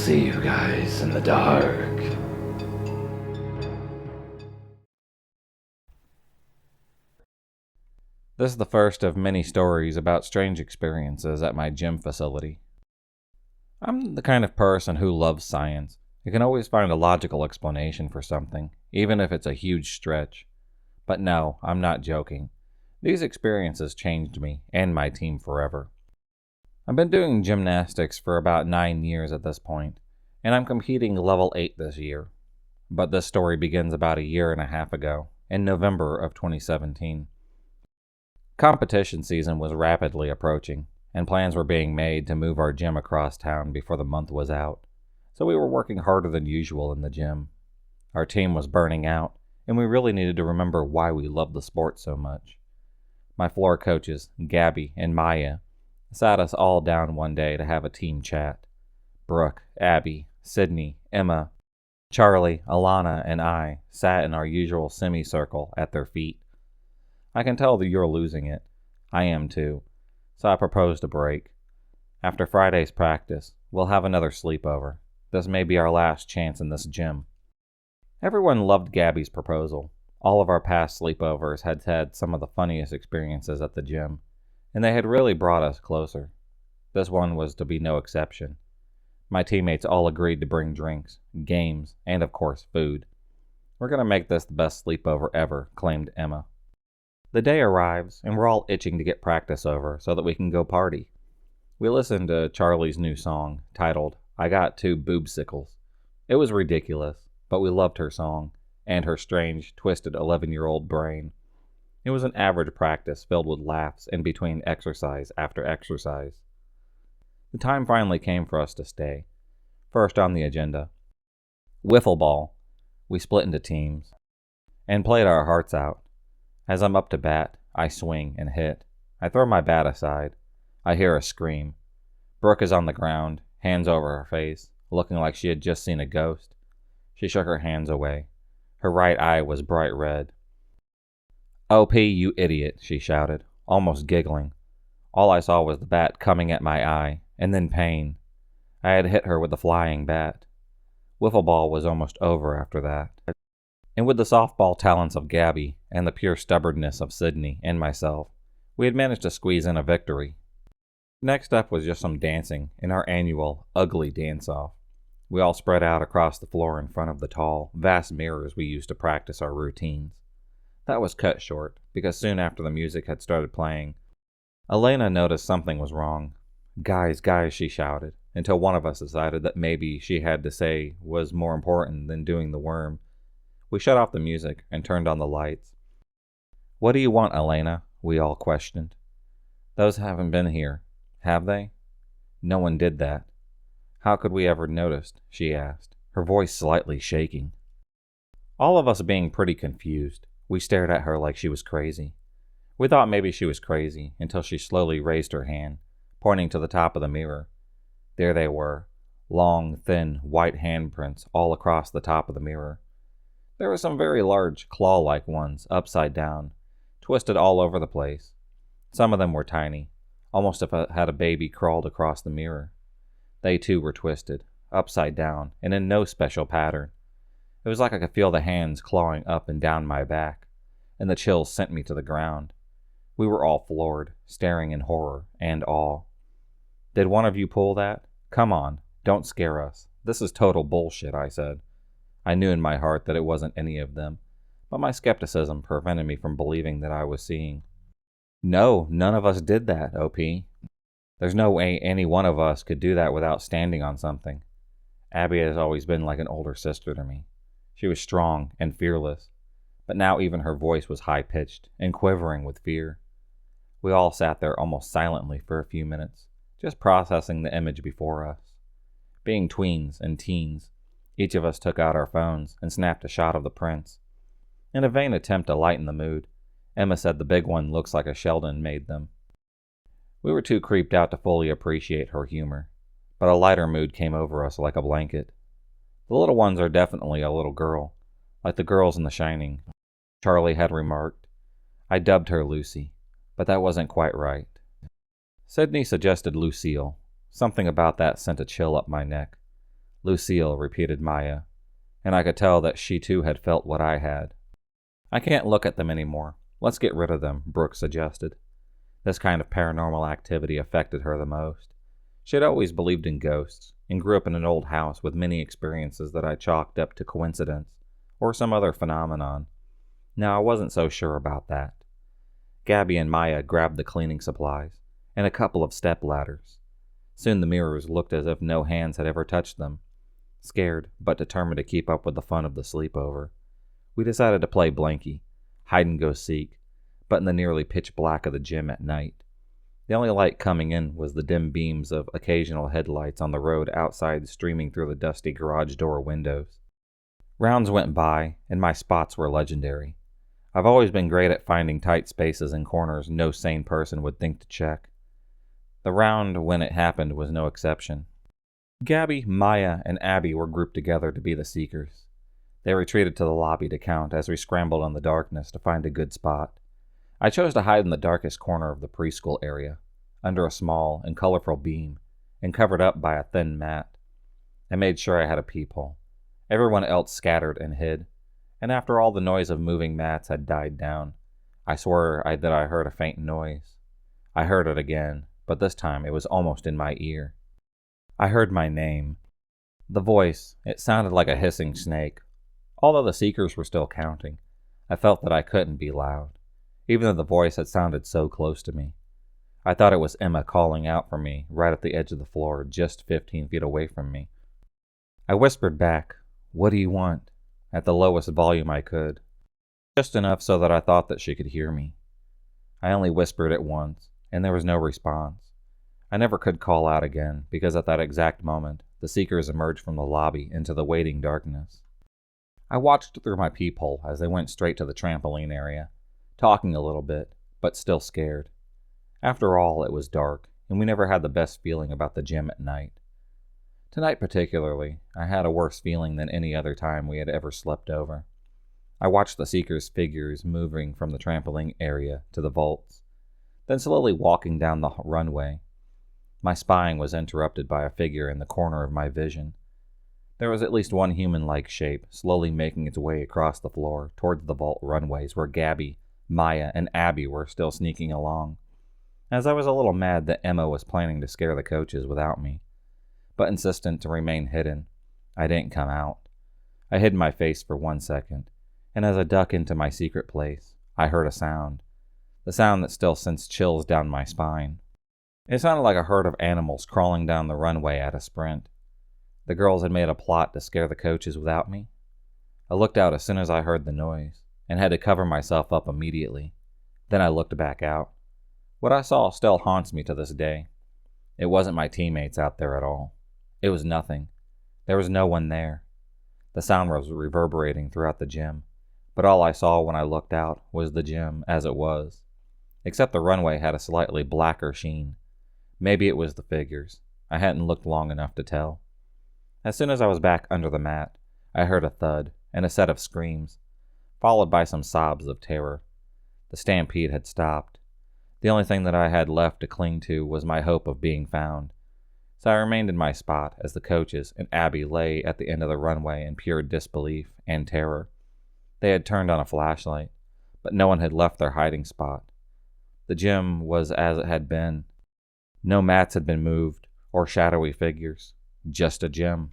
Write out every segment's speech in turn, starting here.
see you guys in the dark. This is the first of many stories about strange experiences at my gym facility. I'm the kind of person who loves science. You can always find a logical explanation for something, even if it's a huge stretch. But no, I'm not joking. These experiences changed me and my team forever. I've been doing gymnastics for about 9 years at this point, and I'm competing level 8 this year. But this story begins about a year and a half ago, in November of 2017. Competition season was rapidly approaching, and plans were being made to move our gym across town before the month was out, so we were working harder than usual in the gym. Our team was burning out, and we really needed to remember why we loved the sport so much. My floor coaches, Gabby and Maya, sat us all down one day to have a team chat. Brooke, Abby, Sydney, Emma, Charlie, Alana, and I sat in our usual semicircle at their feet. I can tell that you're losing it. I am too. So I proposed a break. After Friday's practice, we'll have another sleepover. This may be our last chance in this gym. Everyone loved Gabby's proposal. All of our past sleepovers had had some of the funniest experiences at the gym, and they had really brought us closer. This one was to be no exception. My teammates all agreed to bring drinks, games, and of course food. We're going to make this the best sleepover ever, claimed Emma. The day arrives, and we're all itching to get practice over so that we can go party. We listened to Charlie's new song, titled, I Got Two Boobsicles. It was ridiculous, but we loved her song, and her strange, twisted 11-year-old brain. It was an average practice filled with laughs in between exercise after exercise. The time finally came for us to stay. First on the agenda, wiffle ball. We split into teams and played our hearts out. As I'm up to bat, I swing and hit. I throw my bat aside. I hear a scream. Brooke is on the ground, hands over her face, looking like she had just seen a ghost. She shook her hands away. Her right eye was bright red. OP, you idiot, she shouted, almost giggling. All I saw was the bat coming at my eye, and then pain. I had hit her with the flying bat. Wiffle ball was almost over after that. And with the softball talents of Gabby and the pure stubbornness of Sydney and myself, we had managed to squeeze in a victory. Next up was just some dancing in our annual ugly dance-off. We all spread out across the floor in front of the tall, vast mirrors we used to practice our routines. That was cut short, because soon after the music had started playing, Elena noticed something was wrong. Guys, she shouted, until one of us decided that maybe she had to say was more important than doing the worm. We shut off the music and turned on the lights. What do you want, Elena? We all questioned. Those haven't been here, have they? No one did that. How could we ever noticed? She asked, her voice slightly shaking. All of us being pretty confused, we stared at her like she was crazy. We thought maybe she was crazy until she slowly raised her hand, pointing to the top of the mirror. There they were, long, thin, white handprints all across the top of the mirror. There were some very large, claw-like ones, upside down, twisted all over the place. Some of them were tiny, almost if it had a baby crawled across the mirror. They too were twisted, upside down, and in no special pattern. It was like I could feel the hands clawing up and down my back, and the chills sent me to the ground. We were all floored, staring in horror and awe. Did one of you pull that? Come on, don't scare us. This is total bullshit, I said. I knew in my heart that it wasn't any of them, but my skepticism prevented me from believing that I was seeing. No, none of us did that, OP. There's no way any one of us could do that without standing on something. Abby has always been like an older sister to me. She was strong and fearless, but now even her voice was high-pitched and quivering with fear. We all sat there almost silently for a few minutes, just processing the image before us. Being tweens and teens, each of us took out our phones and snapped a shot of the prints. In a vain attempt to lighten the mood, Emma said the big one looks like a Sheldon made them. We were too creeped out to fully appreciate her humor, but a lighter mood came over us like a blanket. The little ones are definitely a little girl, like the girls in The Shining, Charlie had remarked. I dubbed her Lucy, but that wasn't quite right. Sydney suggested Lucille. Something about that sent a chill up my neck. Lucille, repeated Maya, and I could tell that she too had felt what I had. I can't look at them anymore. Let's get rid of them, Brooke suggested. This kind of paranormal activity affected her the most. She had always believed in ghosts, and grew up in an old house with many experiences that I chalked up to coincidence, or some other phenomenon. Now, I wasn't so sure about that. Gabby and Maya grabbed the cleaning supplies, and a couple of step ladders. Soon the mirrors looked as if no hands had ever touched them. Scared, but determined to keep up with the fun of the sleepover, we decided to play blankie, hide-and-go-seek, but in the nearly pitch black of the gym at night. The only light coming in was the dim beams of occasional headlights on the road outside streaming through the dusty garage door windows. Rounds went by, and my spots were legendary. I've always been great at finding tight spaces and corners no sane person would think to check. The round, when it happened, was no exception. Gabby, Maya, and Abby were grouped together to be the seekers. They retreated to the lobby to count as we scrambled in the darkness to find a good spot. I chose to hide in the darkest corner of the preschool area, under a small and colorful beam, and covered up by a thin mat. I made sure I had a peephole. Everyone else scattered and hid, and after all the noise of moving mats had died down, I swore that I heard a faint noise. I heard it again, but this time it was almost in my ear. I heard my name. The voice, it sounded like a hissing snake. Although the seekers were still counting, I felt that I couldn't be loud, even though the voice had sounded so close to me. I thought it was Emma calling out for me right at the edge of the floor, just 15 feet away from me. I whispered back, "What do you want?" at the lowest volume I could, just enough so that I thought that she could hear me. I only whispered it once, and there was no response. I never could call out again, because at that exact moment, the seekers emerged from the lobby into the waiting darkness. I watched through my peephole as they went straight to the trampoline area, talking a little bit, but still scared. After all, it was dark, and we never had the best feeling about the gym at night. Tonight particularly, I had a worse feeling than any other time we had ever slept over. I watched the seekers' figures moving from the trampoline area to the vaults, then slowly walking down the runway. My spying was interrupted by a figure in the corner of my vision. There was at least one human-like shape slowly making its way across the floor towards the vault runways where Gabby, Maya, and Abby were still sneaking along. As I was a little mad that Emma was planning to scare the coaches without me, but insistent to remain hidden, I didn't come out. I hid my face for 1 second, and as I ducked into my secret place, I heard a sound. The sound that still sends chills down my spine. It sounded like a herd of animals crawling down the runway at a sprint. The girls had made a plot to scare the coaches without me. I looked out as soon as I heard the noise, and had to cover myself up immediately. Then I looked back out. What I saw still haunts me to this day. It wasn't my teammates out there at all. It was nothing. There was no one there. The sound was reverberating throughout the gym, but all I saw when I looked out was the gym as it was, except the runway had a slightly blacker sheen. Maybe it was the figures. I hadn't looked long enough to tell. As soon as I was back under the mat, I heard a thud and a set of screams, followed by some sobs of terror. The stampede had stopped. The only thing that I had left to cling to was my hope of being found. So I remained in my spot as the coaches and Abby lay at the end of the runway in pure disbelief and terror. They had turned on a flashlight, but no one had left their hiding spot. The gym was as it had been. No mats had been moved or shadowy figures, just a gym.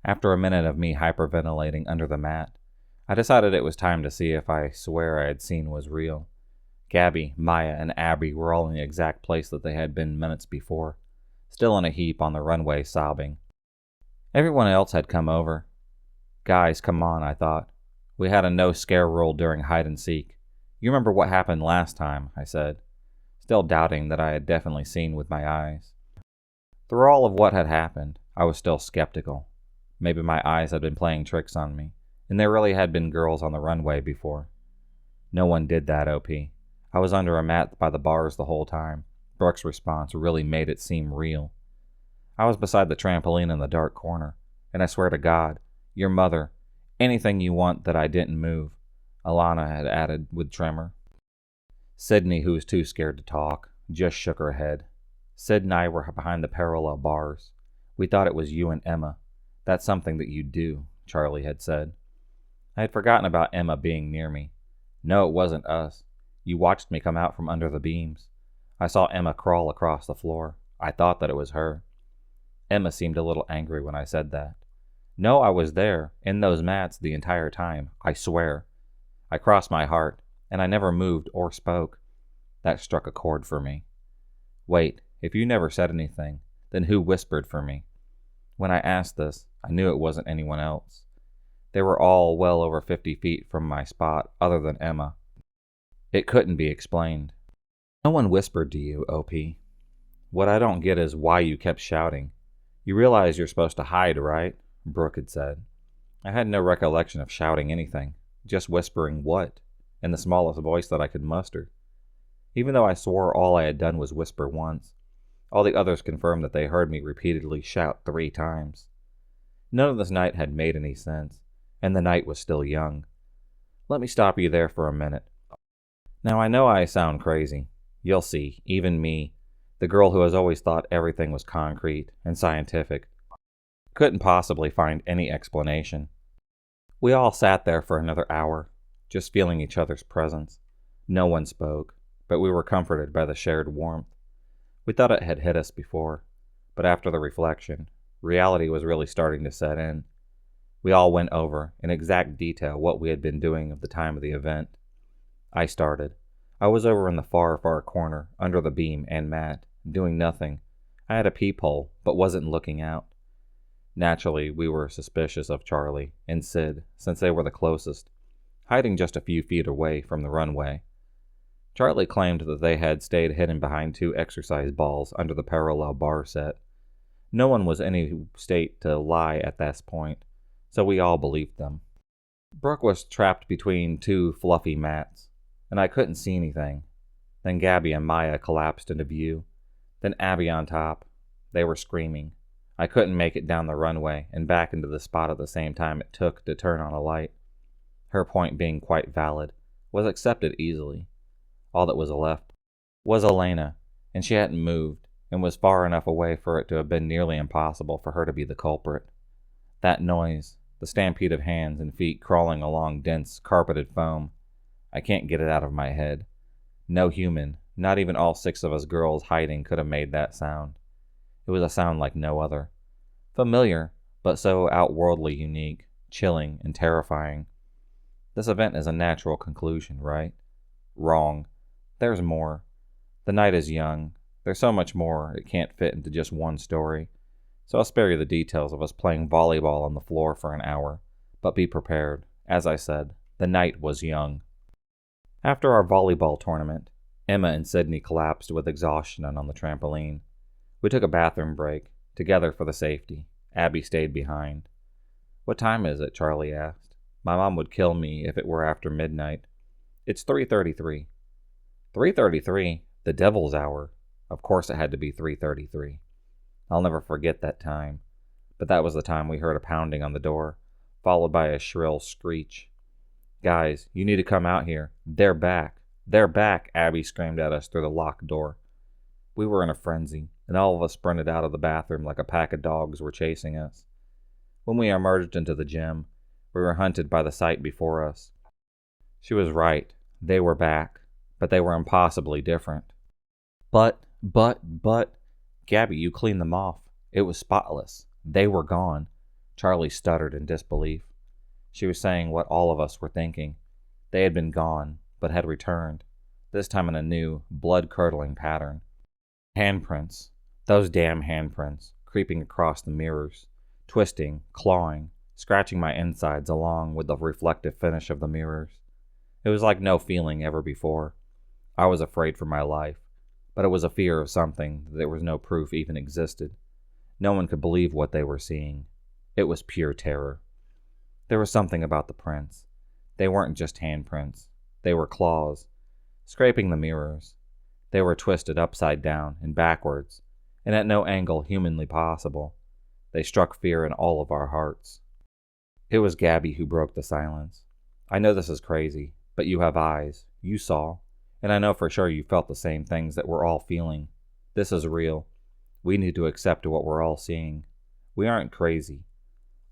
After a minute of me hyperventilating under the mat, I decided it was time to see if I swear I had seen was real. Gabby, Maya, and Abby were all in the exact place that they had been minutes before, still in a heap on the runway sobbing. Everyone else had come over. Guys, come on, I thought. We had a no-scare rule during hide-and-seek. You remember what happened last time, I said, still doubting that I had definitely seen with my eyes. Through all of what had happened, I was still skeptical. Maybe my eyes had been playing tricks on me, and there really had been girls on the runway before. No one did that, OP. I was under a mat by the bars the whole time. Brooke's response really made it seem real. I was beside the trampoline in the dark corner, and I swear to God, your mother, anything you want that I didn't move, Alana had added with tremor. Sydney, who was too scared to talk, just shook her head. Sid and I were behind the parallel bars. We thought it was you and Emma. That's something that you do, Charlie had said. I had forgotten about Emma being near me. No, it wasn't us. You watched me come out from under the beams. I saw Emma crawl across the floor. I thought that it was her. Emma seemed a little angry when I said that. No, I was there, in those mats, the entire time, I swear. I crossed my heart, and I never moved or spoke. That struck a chord for me. Wait, if you never said anything, then who whispered for me? When I asked this, I knew it wasn't anyone else. They were all well over 50 feet from my spot, other than Emma. It couldn't be explained. No one whispered to you, OP. What I don't get is why you kept shouting. You realize you're supposed to hide, right? Brooke had said. I had no recollection of shouting anything, just whispering what, in the smallest voice that I could muster. Even though I swore all I had done was whisper once, all the others confirmed that they heard me repeatedly shout 3 times. None of this night had made any sense, and the night was still young. Let me stop you there for a minute. Now I know I sound crazy. You'll see, even me, the girl who has always thought everything was concrete and scientific, couldn't possibly find any explanation. We all sat there for another hour, just feeling each other's presence. No one spoke, but we were comforted by the shared warmth. We thought it had hit us before, but after the reflection, reality was really starting to set in. We all went over, in exact detail, what we had been doing at the time of the event. I started. I was over in the far corner, under the beam and mat, doing nothing. I had a peephole, but wasn't looking out. Naturally, we were suspicious of Charlie and Sid, since they were the closest, hiding just a few feet away from the runway. Charlie claimed that they had stayed hidden behind 2 exercise balls under the parallel bar set. No one was in any state to lie at this point, so we all believed them. Brooke was trapped between 2 fluffy mats, and I couldn't see anything. Then Gabby and Maya collapsed into view. Then Abby on top. They were screaming. I couldn't make it down the runway and back into the spot at the same time it took to turn on a light. Her point being quite valid, was accepted easily. All that was left was Elena, and she hadn't moved, and was far enough away for it to have been nearly impossible for her to be the culprit. That noise, the stampede of hands and feet crawling along dense, carpeted foam, I can't get it out of my head. No human, not even all 6 of us girls hiding, could have made that sound. It was a sound like no other. Familiar, but so outworldly unique, chilling, and terrifying. This event is a natural conclusion, right? Wrong. There's more. The night is young. There's so much more, it can't fit into just one story. So I'll spare you the details of us playing volleyball on the floor for an hour. But be prepared. As I said, the night was young. After our volleyball tournament, Emma and Sydney collapsed with exhaustion on the trampoline. We took a bathroom break, together for the safety. Abby stayed behind. What time is it? Charlie asked. My mom would kill me if it were after midnight. It's 3:33. 3:33? The devil's hour. Of course it had to be 3:33. I'll never forget that time. But that was the time we heard a pounding on the door, followed by a shrill screech. Guys, you need to come out here. They're back. They're back, Abby screamed at us through the locked door. We were in a frenzy, and all of us sprinted out of the bathroom like a pack of dogs were chasing us. When we emerged into the gym, we were hunted by the sight before us. She was right. They were back, but they were impossibly different. But, Gabby, you cleaned them off. It was spotless. They were gone. Charlie stuttered in disbelief. She was saying what all of us were thinking. They had been gone, but had returned, this time in a new, blood-curdling pattern. Handprints. Those damn handprints, creeping across the mirrors, twisting, clawing, scratching my insides along with the reflective finish of the mirrors. It was like no feeling ever before. I was afraid for my life, but it was a fear of something that there was no proof even existed. No one could believe what they were seeing. It was pure terror. There was something about the prints. They weren't just handprints. They were claws, scraping the mirrors. They were twisted upside down and backwards, and at no angle humanly possible. They struck fear in all of our hearts. It was Gabby who broke the silence. I know this is crazy, but you have eyes. You saw. And I know for sure you felt the same things that we're all feeling. This is real. We need to accept what we're all seeing. We aren't crazy.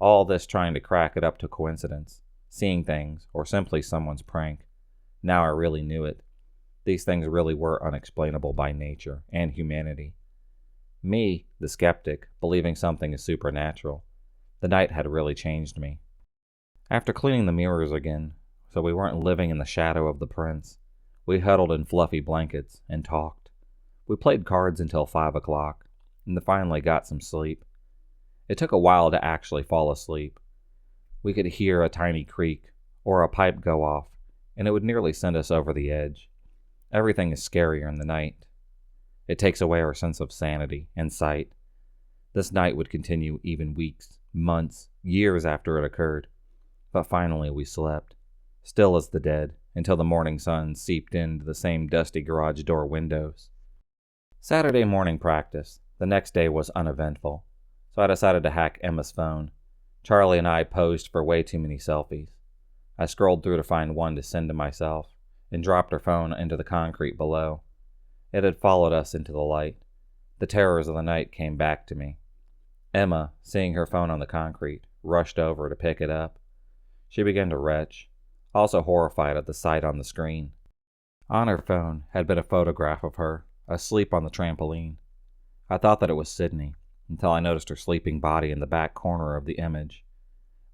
All this trying to crack it up to coincidence, seeing things, or simply someone's prank. Now I really knew it. These things really were unexplainable by nature and humanity. Me, the skeptic, believing something is supernatural. The night had really changed me. After cleaning the mirrors again, so we weren't living in the shadow of the prints, we huddled in fluffy blankets and talked. We played cards until 5 o'clock, and finally got some sleep. It took a while to actually fall asleep. We could hear a tiny creak, or a pipe go off, and it would nearly send us over the edge. Everything is scarier in the night. It takes away our sense of sanity and sight. This night would continue even weeks, months, years after it occurred. But finally we slept, still as the dead, until the morning sun seeped into the same dusty garage door windows. Saturday morning practice. The next day was uneventful, so I decided to hack Emma's phone. Charlie and I posed for way too many selfies. I scrolled through to find one to send to myself, and dropped her phone into the concrete below. It had followed us into the light. The terrors of the night came back to me. Emma, seeing her phone on the concrete, rushed over to pick it up. She began to retch, also horrified at the sight on the screen. On her phone had been a photograph of her, asleep on the trampoline. I thought that it was Sydney, until I noticed her sleeping body in the back corner of the image.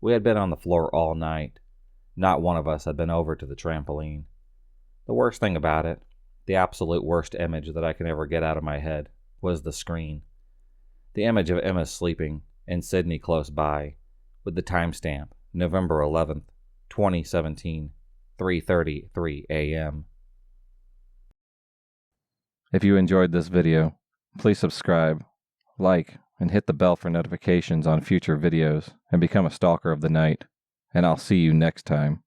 We had been on the floor all night. Not one of us had been over to the trampoline. The worst thing about it, the absolute worst image that I can ever get out of my head, was the screen. The image of Emma sleeping, and Sydney close by, with the timestamp, November 11th, 2017, 3:33 a.m. If you enjoyed this video, please subscribe, like, and hit the bell for notifications on future videos, and become a stalker of the night. And I'll see you next time.